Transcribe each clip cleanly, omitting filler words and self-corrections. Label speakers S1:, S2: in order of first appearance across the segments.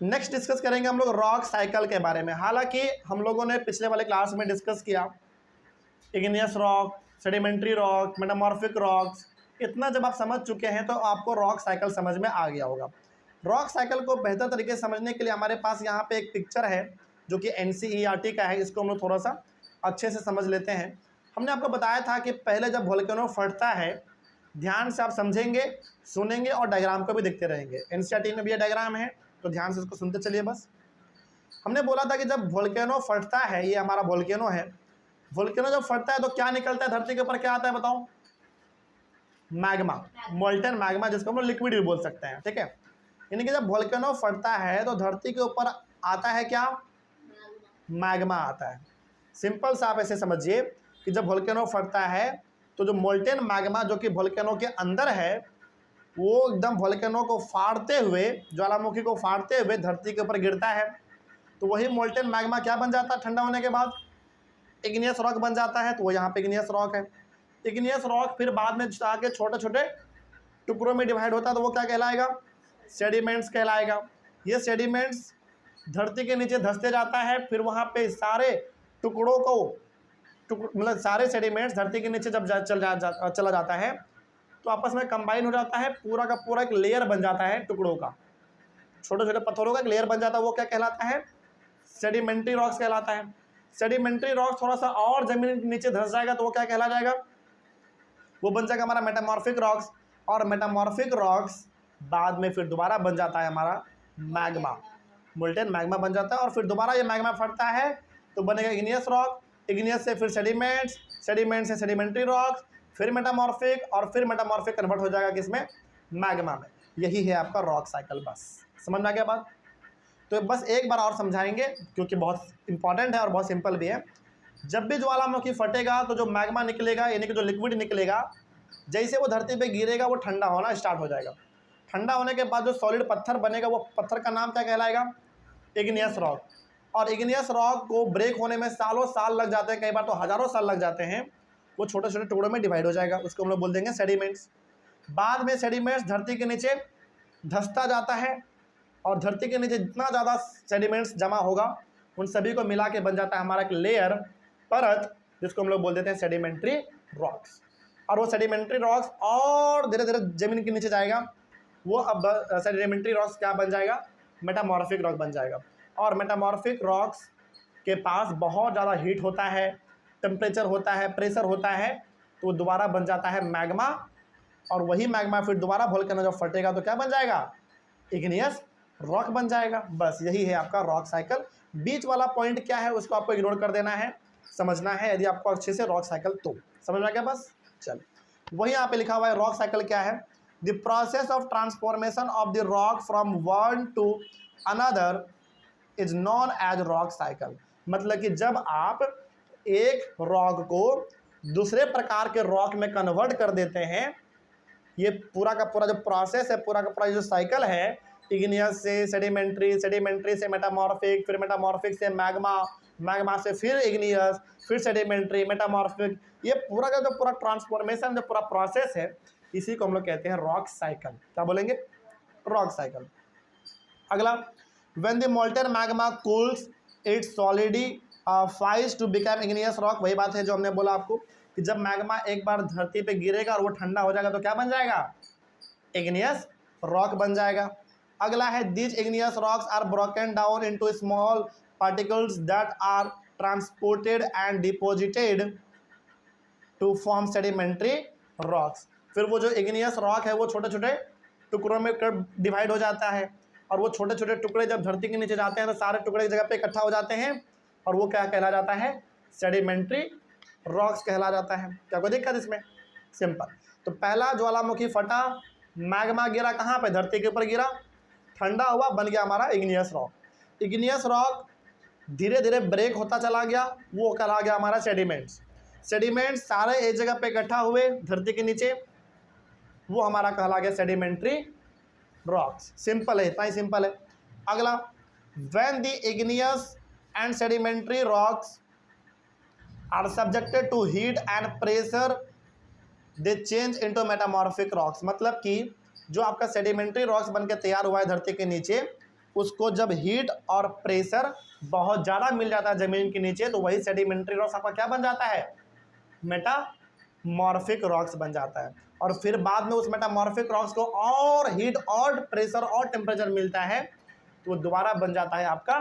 S1: Next discuss करेंगे हम लोग रॉक साइकिल के बारे में। हालांकि हम लोगों ने पिछले वाले क्लास में डिस्कस किया igneous rock, sedimentary rock, metamorphic rocks, इतना जब आप समझ चुके हैं तो आपको रॉक साइकिल समझ में आ गया होगा। रॉक साइकिल को बेहतर तरीके से समझने के लिए हमारे पास यहाँ पे एक पिक्चर है जो कि NCERT का है, इसको हम लोग थोड़ा सा अच्छे से समझ लेते हैं। हमने आपको बताया था कि पहले जब वोल्केनो फटता है, ध्यान से आप समझेंगे, सुनेंगे और डायग्राम को भी देखते रहेंगे। NCERT में भी ये डायग्राम है तो ध्यान से इसको सुनते चलिए बस। हमने बोला था कि जब वोल्केनो फटता है, ये हमारा वोल्केनो है, वोल्केनो जब फटता है तो क्या निकलता है धरती के ऊपर, क्या आता है बताओ? मैग्मा, मोल्टन मैग्मा, जिसको हम लोग लिक्विड भी बोल सकते हैं, ठीक है। यानी कि जब वोल्केनो फटता है तो धरती के ऊपर आता है क्या? मैग्मा आता है। सिंपल सा आप ऐसे समझिए कि जब वोल्केनो फटता है तो जो मोल्टेन मैग्मा जो कि वोल्केनो के अंदर है, वो एकदम वोल्केनो को फाड़ते हुए, ज्वालामुखी को फाड़ते हुए धरती के ऊपर गिरता है। तो वही मोल्टेन मैग्मा क्या बन जाता है ठंडा होने के बाद? इग्नियस रॉक बन जाता है। तो वो यहाँ पे इग्नियस रॉक है। इग्नियस रॉक फिर बाद में आके छोटे छोटे टुकड़ों में डिवाइड होता है तो वो क्या कहलाएगा? सेडिमेंट्स कहलाएगा। ये सेडिमेंट्स धरती के नीचे धंसते जाता है, फिर वहाँ पे सारे टुकड़ों को मतलब सारे सेडिमेंट्स धरती के नीचे जब चला जाता है तो आपस में कंबाइन हो जाता है, पूरा का पूरा एक लेयर बन जाता है टुकड़ों का, छोटे छोटे पत्थरों का एक लेयर बन जाता है। वो क्या कहलाता है? सेडिमेंट्री रॉक्स कहलाता है। सेडिमेंट्री रॉक्स थोड़ा सा और जमीन के नीचे धंस जाएगा तो वो क्या कहला जाएगा? वो बन जाएगा हमारा मेटामॉर्फिक रॉक्स। और मेटामॉर्फिक रॉक्स बाद में फिर दोबारा बन जाता है हमारा मैग्मा, मोल्टेन मैग्मा बन जाता है। और फिर दोबारा ये मैग्मा फटता है तो बनेगा इग्नियस रॉक, इग्नियस से फिर सेडिमेंट्स, सेडिमेंट से सेडिमेंट्री रॉक्स, फिर मेटामॉर्फिक, और फिर मेटामॉर्फिक कन्वर्ट हो जाएगा किसमें? मैग्मा में। यही है आपका रॉक साइकिल। बस समझ में आ गया बात? तो बस एक बार और समझाएंगे क्योंकि बहुत इंपॉर्टेंट है और बहुत सिंपल भी है। जब भी ज्वालामुखी फटेगा तो जो मैग्मा निकलेगा, यानी कि जो लिक्विड निकलेगा, जैसे वो धरती पे गिरेगा वो ठंडा होना स्टार्ट हो जाएगा। ठंडा होने के बाद जो सॉलिड पत्थर बनेगा वो पत्थर का नाम क्या कहलाएगा? Igneous rock. और इग्नियस रॉक को ब्रेक होने में सालों साल लग जाते हैं, कई बार तो हज़ारों साल लग जाते हैं। वो छोटे छोटे टुकड़ों में डिवाइड हो जाएगा, उसको हम लोग बोल देंगे सेडिमेंट्स। बाद में सेडिमेंट्स धरती के नीचे धंसता जाता है और धरती के नीचे जितना ज़्यादा सेडिमेंट्स जमा होगा उन सभी को मिला के बन जाता है हमारा एक लेयर, परत, जिसको हम लोग बोल देते हैं सेडिमेंट्री रॉक्स। और वो सेडिमेंट्री रॉक्स और धीरे धीरे जमीन के नीचे जाएगा। वो अब सेडिमेंट्री रॉक्स क्या बन जाएगा? मेटामॉर्फिक रॉक बन जाएगा। और मेटामॉर्फिक रॉक्स के पास बहुत ज़्यादा हीट होता है, टेम्परेचर होता है, प्रेशर होता है, तो वो दोबारा बन जाता है मैग्मा। और वही मैग्मा फिर दोबारा वोल्केनो जब फटेगा तो क्या बन जाएगा? इग्नियस रॉक बन जाएगा। बस यही है आपका रॉक साइकिल। बीच वाला पॉइंट क्या है उसको आपको इग्नोर कर देना है, समझना है यदि आपको अच्छे से रॉक साइकिल तो समझ में आ गया। बस चल, वही यहाँ पे लिखा हुआ है रॉक साइकिल क्या है? The process of transformation of the rock from one to another is known as rock cycle. मतलब कि जब आप एक रॉक को दूसरे प्रकार के रॉक में कन्वर्ट कर देते हैं, ये पूरा का पूरा जो प्रोसेस है, पूरा का पूरा जो साइकिल है, इग्नियस से सेडिमेंट्री, सेडिमेंट्री से मेटामॉर्फिक, फिर मेटामॉर्फिक से मैग्मा, मैग्मा से फिर इग्नियस, फिर सेडिमेंट्री, मेटामॉर्फिक, ये पूरा का जो पूरा ट्रांसफॉर्मेशन, जो पूरा प्रोसेस है, इसी को हम लोग कहते हैं रॉक साइकिल। क्या बोलेंगे? Rock cycle. अगला, when the molten magma cools it solidifies to become igneous rock. वही बात है जो हमने बोला आपको कि जब मैग्मा एक बार धरती पे गिरेगा और वो ठंडा हो जाएगा तो क्या बन जाएगा? इग्नियस रॉक बन जाएगा। अगला है, these igneous rocks are broken down into small particles that are transported and deposited to form sedimentary rocks. फिर वो जो इग्नियस रॉक है वो छोटे छोटे टुकड़ों में डिवाइड हो जाता है, और वो छोटे छोटे टुकड़े जब धरती के नीचे जाते हैं तो सारे टुकड़े एक जगह पे इकट्ठा हो जाते हैं, और वो क्या कहला जाता है? सेडिमेंट्री रॉक्स कहला जाता है। क्या कोई दिक्कत इसमें? सिंपल। तो पहला ज्वालामुखी फटा, मैग्मा गिरा कहाँ पे? धरती के ऊपर गिरा, ठंडा हुआ, बन गया हमारा इग्नियस रॉक। इग्नियस रॉक धीरे धीरे ब्रेक होता चला गया, वो कहला गया हमारा सेडिमेंट्स। सेडिमेंट्स सारे एक जगह पे इकट्ठा हुए धरती के नीचे, वो हमारा कहला गया सेडिमेंट्री रॉक्स। सिंपल है, इतना ही सिंपल है। अगला, when the igneous and sedimentary rocks are subjected to heat and pressure they change into metamorphic rocks. मतलब कि जो आपका सेडिमेंट्री रॉक्स बनकर तैयार हुआ है धरती के नीचे, उसको जब हीट और प्रेशर बहुत ज़्यादा मिल जाता है ज़मीन के नीचे, तो वही सेडिमेंट्री रॉक्स आपका क्या बन जाता है, मेटामॉर्फिक रॉक्स बन जाता है। और फिर बाद में उस मेटामॉर्फिक रॉक्स को और हीट और प्रेशर और टेम्परेचर मिलता है, तो वो दोबारा बन जाता है आपका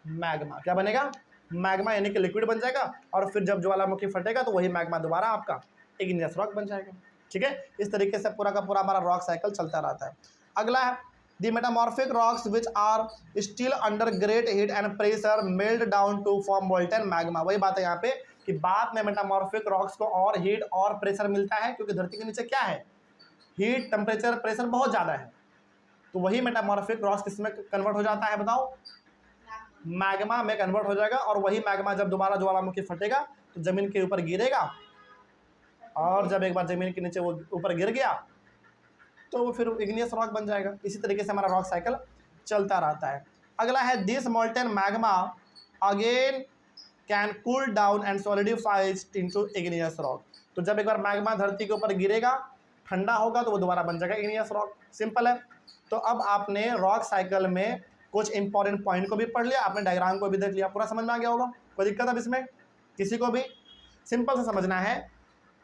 S1: मैग्मा। क्या बनेगा, मैग्मा, यानी कि लिक्विड बन जाएगा। और फिर जब ज्वालामुखी फटेगा तो वही मैग्मा दोबारा आपका इग्नियस रॉक बन जाएगा। ठीक है, इस तरीके से पूरा का पूरा हमारा रॉक साइकिल चलता रहता है। अगला है the metamorphic rocks which are still under great heat and pressure melt down to form molten magma. वही बात है यहाँ पे कि बाद में मेटामॉर्फिक रॉक्स को और हीट और प्रेशर मिलता है, क्योंकि धरती के नीचे क्या है, हीट, टेम्परेचर, प्रेशर बहुत ज़्यादा है, तो वही मेटामॉर्फिक रॉक्स किसमें कन्वर्ट हो जाता है, बताओ, मैग्मा में कन्वर्ट हो जाएगा। और वही मैग्मा जब दोबारा ज्वालामुखी फटेगा तो ज़मीन के ऊपर गिरेगा, और जब एक बार ज़मीन के नीचे वो ऊपर गिर गया तो वो फिर इग्नियस रॉक बन जाएगा। इसी तरीके से हमारा रॉक साइकिल चलता रहता है। अगला है this molten magma again can cool down and solidifies into igneous rock. तो जब एक बार मैग्मा धरती के ऊपर गिरेगा, ठंडा होगा, तो वो दोबारा बन जाएगा इग्नियस रॉक। सिंपल है। तो अब आपने रॉक साइकिल में कुछ इंपॉर्टेंट पॉइंट को भी पढ़ लिया, आपने डायग्राम को भी देख लिया, पूरा समझ में आ गया होगा। कोई दिक्कत अब इसमें किसी को भी? सिंपल से समझना है,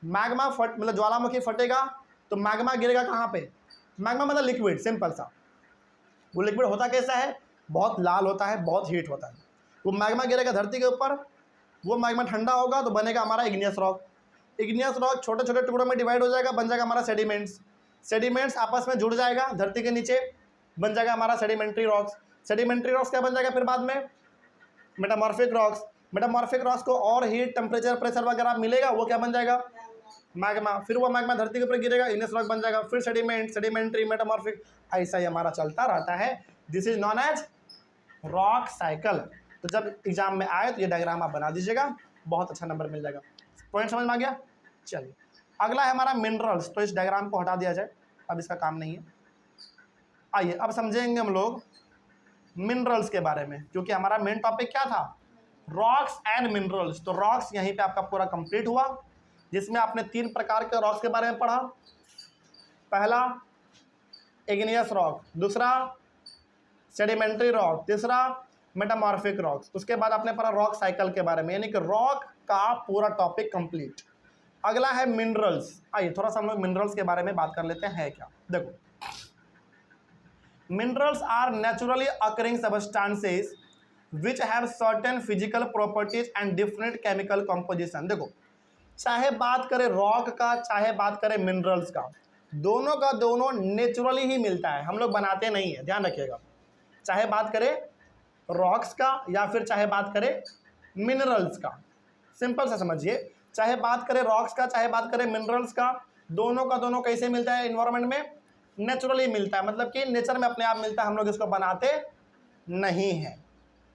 S1: मैग्मा मतलब ज्वालामुखी फटेगा तो मैग्मा गिरेगा कहाँ पे, मैग्मा मतलब लिक्विड, सिंपल सा। वो लिक्विड होता कैसा है, बहुत लाल होता है, बहुत हीट होता है। वो मैग्मा गिरेगा धरती के ऊपर, वो मैग्मा ठंडा होगा तो बनेगा हमारा इग्नियस रॉक। इग्नियस रॉक छोटे छोटे टुकड़ों में डिवाइड हो जाएगा, बन जाएगा हमारा सेडिमेंट्स। सेडिमेंट्स आपस में जुड़ जाएगा धरती के नीचे, बन जाएगा हमारा सेडिमेंट्री रॉक्स। सेडिमेंट्री रॉक्स क्या बन जाएगा फिर बाद में, मेटामॉर्फिक रॉक्स। मेटामॉर्फिक रॉक्स को और हीट, टेम्परेचर, प्रेशर वगैरह मिलेगा, वो क्या बन जाएगा, मैग्मा। फिर वो मैग्मा धरती के ऊपर गिरेगा, इग्नियस रॉक बन जाएगा, फिर सेडिमेंट, सेडिमेंट्री, मेटामॉर्फिक, ऐसा ही हमारा चलता रहता है। This is known as rock cycle. तो जब एग्जाम में आए तो ये डायग्राम आप बना दीजिएगा, बहुत अच्छा नंबर मिल जाएगा। पॉइंट समझ में आ गया? चलिए अगला है हमारा मिनरल्स। तो इस डायग्राम को हटा दिया जाए, अब इसका काम नहीं है। आइए अब समझेंगे हम लोग मिनरल्स के बारे में, क्योंकि हमारा मेन टॉपिक क्या था, रॉक्स एंड मिनरल्स। तो रॉक्स यहीं पे आपका पूरा कंप्लीट हुआ, जिसमें आपने 3 प्रकार के रॉक्स के बारे में पढ़ा। पहला इग्नियस रॉक, दूसरा सेडिमेंट्री रॉक, तीसरा मेटामॉर्फिक रॉक्स। उसके बाद आपने पढ़ा रॉक साइकिल के बारे में, यानी कि रॉक का पूरा टॉपिक कंप्लीट। अगला है मिनरल्स। आइए थोड़ा सा हम लोग मिनरल्स के बारे में बात कर लेते हैं। क्या देखो, minerals are naturally occurring substances which have certain physical properties and different chemical composition. देखो, चाहे बात करें रॉक का, चाहे बात करें मिनरल्स का, दोनों का दोनों नेचुरली ही मिलता है, हम लोग बनाते नहीं है, ध्यान रखिएगा। चाहे बात करें रॉक्स का या फिर चाहे बात करें मिनरल्स का, सिंपल सा समझिए, चाहे बात करें रॉक्स का, चाहे बात करें मिनरल्स का, दोनों का दोनों कैसे मिलता है, इन्वायरमेंट में नेचुरली मिलता है, मतलब कि नेचर में अपने आप मिलता है, हम लोग इसको बनाते नहीं है।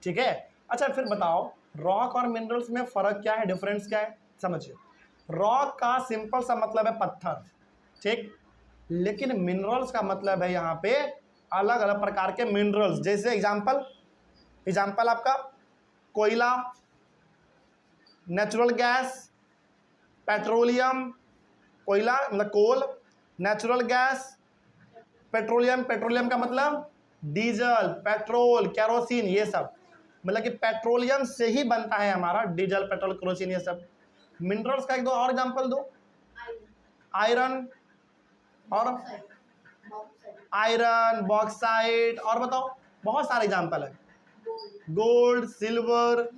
S1: ठीक है, अच्छा फिर बताओ रॉक और मिनरल्स में फ़र्क क्या है, डिफरेंस क्या है, समझिए। रॉक का सिंपल सा मतलब है पत्थर, ठीक, लेकिन मिनरल्स का मतलब है यहाँ पे अलग अलग प्रकार के मिनरल्स। जैसे एग्जाम्पल आपका कोयला, नेचुरल गैस, पेट्रोलियम, कोयला मतलब कोल, नेचुरल गैस, पेट्रोलियम, पेट्रोलियम का मतलब डीजल, पेट्रोल, केरोसिन, ये सब, मतलब कि पेट्रोलियम से ही बनता है हमारा डीजल, पेट्रोल, केरोसिन, ये सब। मिनरल्स का एक दो और एग्जांपल दो, आयरन और आयरन, बॉक्साइट, और बताओ, बहुत सारे एग्जांपल है, गोल्ड, सिल्वर,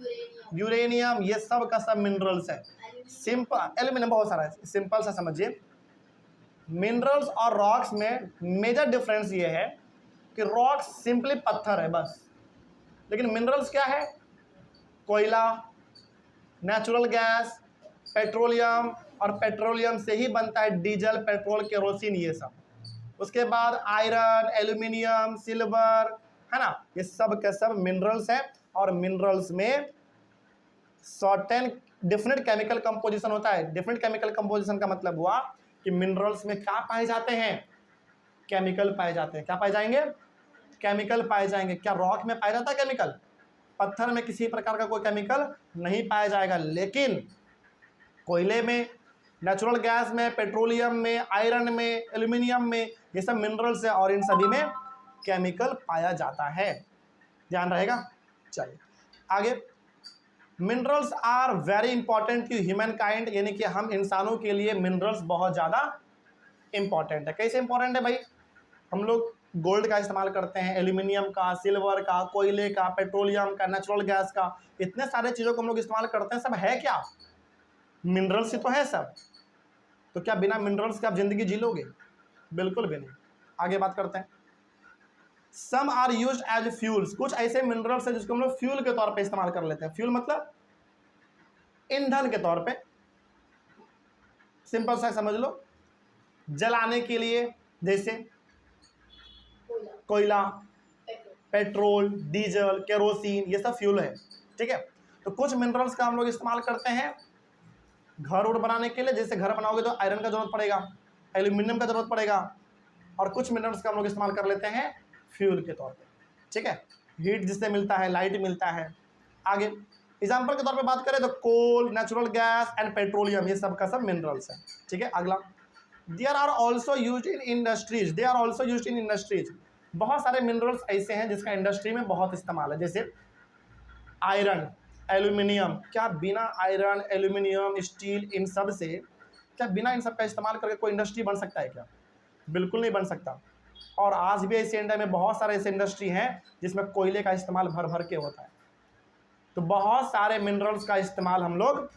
S1: यूरेनियम, ये सब का सब मिनरल्स है। सिंपल, एल्यूमिनियम, बहुत सारा है, सिंपल सा समझिए। मिनरल्स और रॉक्स में मेजर डिफरेंस ये है कि रॉक्स सिंपली पत्थर है बस, लेकिन मिनरल्स क्या है, कोयला, नेचुरल गैस, पेट्रोलियम, और पेट्रोलियम से ही बनता है डीजल, पेट्रोल, केरोसिन, ये सब। उसके बाद आयरन, एल्यूमिनियम, सिल्वर, है ना, ये सब के सब मिनरल्स हैं। और मिनरल्स में सर्टेन डिफरेंट केमिकल कंपोजिशन होता है। डिफरेंट केमिकल कंपोजिशन का मतलब हुआ कि मिनरल्स में क्या पाए जाते हैं, केमिकल पाए जाते हैं। क्या पाए जाएंगे, केमिकल पाए जाएंगे। क्या रॉक में पाया जाता है केमिकल, पत्थर में किसी प्रकार का कोई केमिकल नहीं पाया जाएगा, लेकिन कोयले में, नेचुरल गैस में, पेट्रोलियम में, आयरन में, एल्यूमिनियम में, ये सब मिनरल्स है और इन सभी में केमिकल पाया जाता है। ध्यान रहेगा। चलिए आगे, minerals are very important to humankind, यानी कि हम इंसानों के लिए मिनरल्स बहुत ज़्यादा इंपॉर्टेंट है। कैसे इंपॉर्टेंट है भाई? हम लोग गोल्ड का इस्तेमाल करते हैं, एल्यूमिनियम का, सिल्वर का, कोयले का, पेट्रोलियम का, नेचुरल गैस का, इतने सारे चीज़ों को हम लोग इस्तेमाल करते हैं। सब है क्या? मिनरल्स ही तो है सब। तो क्या बिना मिनरल्स के आप जिंदगी जी लोगे? बिल्कुल भी नहीं। आगे बात करते हैं। Some are used as fuels, कुछ ऐसे मिनरल्स हैं जिसको हम लोग फ्यूल के तौर पे इस्तेमाल कर लेते हैं। फ्यूल मतलब ईंधन के तौर पे, सिंपल सा समझ लो, जलाने के लिए, जैसे कोयला, पेट्रोल, डीजल, केरोसिन, ये सब फ्यूल है। ठीक है। तो कुछ मिनरल्स का हम लोग इस्तेमाल करते हैं घर उड़ बनाने के लिए, जैसे घर बनाओगे तो आयरन का जरूरत पड़ेगा, एल्यूमिनियम का जरूरत पड़ेगा, और कुछ मिनरल्स का हम लोग इस्तेमाल कर लेते हैं फ्यूल के तौर पे। ठीक है। हीट जिससे मिलता है, लाइट मिलता है। आगे एग्जाम्पल के तौर पे बात करें तो coal, natural gas and petroleum, ये सब का सब मिनरल्स है। ठीक है। अगला, there are also used in industries, they are also used in industries. बहुत सारे मिनरल्स ऐसे हैं जिसका इंडस्ट्री में बहुत इस्तेमाल है, जैसे आयरन, एल्यूमिनियम। क्या बिना आयरन, एल्यूमिनियम, स्टील, इन सब से, क्या बिना इन सब का इस्तेमाल करके कोई इंडस्ट्री बन सकता है क्या? बिल्कुल नहीं बन सकता। और आज भी ऐसे इंडिया में बहुत सारे ऐसे इंडस्ट्री हैं जिसमें कोयले का इस्तेमाल भर भर के होता है। तो बहुत सारे मिनरल्स का इस्तेमाल हम लोग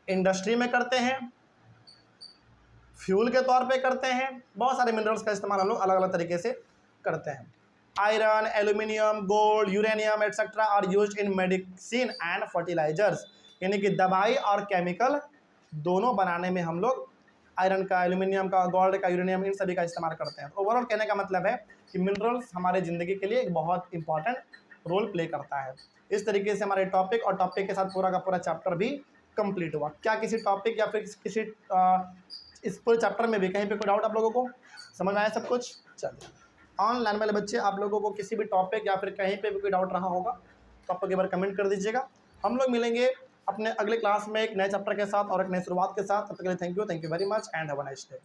S1: इंडस्ट्री में करते हैं, फ्यूल के तौर पे करते हैं। बहुत सारे मिनरल्स का इस्तेमाल हम लोग अलग अलग तरीके से करते हैं। Iron, aluminium, gold, uranium etcetera are used in medicine and fertilizers, यानी कि दवाई और केमिकल दोनों बनाने में हम लोग आयरन का, एल्यूमिनियम का, गोल्ड का, यूरेनियम, इन सभी का इस्तेमाल करते हैं। ओवरऑल कहने का मतलब है कि मिनरल्स हमारे ज़िंदगी के लिए एक बहुत इंपॉर्टेंट रोल प्ले करता है। इस तरीके से हमारे टॉपिक और टॉपिक के साथ पूरा का पूरा चैप्टर भी कंप्लीट हुआ। क्या किसी टॉपिक या फिर किसी इस पूरे चैप्टर में भी कहीं पे कोई डाउट आप लोगों को समझ आया सब कुछ? चलिए, ऑनलाइन वाले बच्चे, आप लोगों को किसी भी टॉपिक या फिर कहीं पे भी कोई डाउट रहा होगा तो आप लोग एक बार कमेंट कर दीजिएगा। हम लोग मिलेंगे अपने अगले क्लास में एक नए चैप्टर के साथ और एक नई शुरुआत के साथ। तब तक के लिए thank you very much and have a nice day.